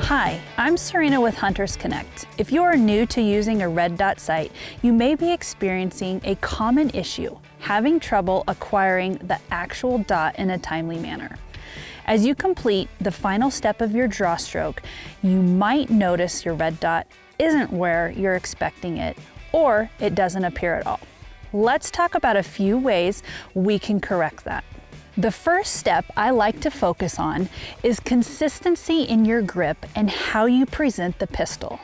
Hi, I'm Serena with Hunters Connect. If you are new to using a red dot sight, you may be experiencing a common issue, having trouble acquiring the actual dot in a timely manner. As you complete the final step of your draw stroke, you might notice your red dot isn't where you're expecting it, or it doesn't appear at all. Let's talk about a few ways we can correct that. The first step I like to focus on is consistency in your grip and how you present the pistol.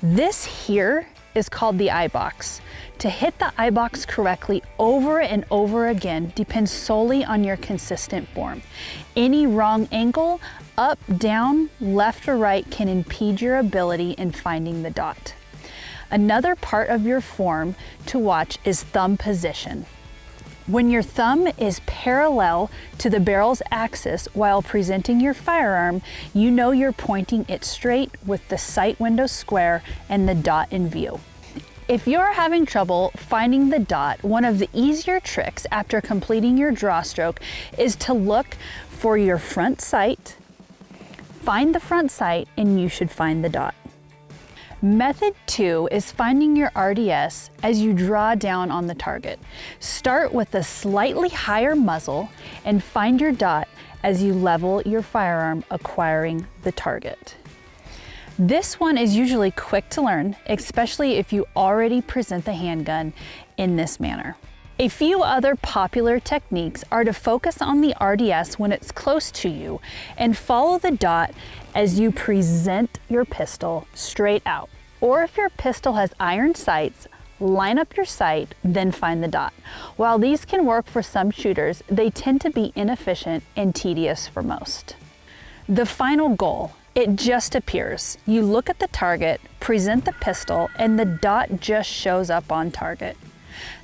This here is called the eye box. To hit the eye box correctly over and over again depends solely on your consistent form. Any wrong angle, up, down, left or right, can impede your ability in finding the dot. Another part of your form to watch is thumb position. When your thumb is parallel to the barrel's axis while presenting your firearm, you know you're pointing it straight with the sight window square and the dot in view. If you're having trouble finding the dot, one of the easier tricks after completing your draw stroke is to look for your front sight, find the front sight, and you should find the dot. Method 2 is finding your RDS as you draw down on the target. Start with a slightly higher muzzle and find your dot as you level your firearm, acquiring the target. This one is usually quick to learn, especially if you already present the handgun in this manner. A few other popular techniques are to focus on the RDS when it's close to you and follow the dot as you present your pistol straight out. Or if your pistol has iron sights, line up your sight, then find the dot. While these can work for some shooters, they tend to be inefficient and tedious for most. The final goal, it just appears. You look at the target, present the pistol, and the dot just shows up on target.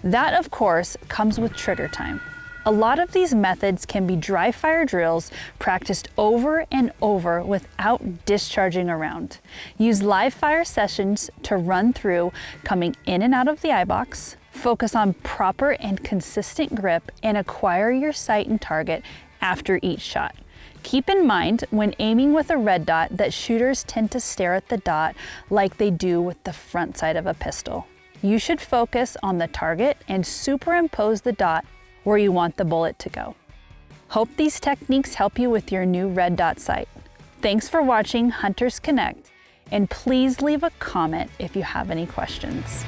That, of course, comes with trigger time. A lot of these methods can be dry fire drills practiced over and over without discharging around. Use live fire sessions to run through coming in and out of the eye box, focus on proper and consistent grip, and acquire your sight and target after each shot. Keep in mind when aiming with a red dot that shooters tend to stare at the dot like they do with the front sight of a pistol. You should focus on the target and superimpose the dot where you want the bullet to go. Hope these techniques help you with your new red dot sight. Thanks for watching Hunters Connect, and please leave a comment if you have any questions.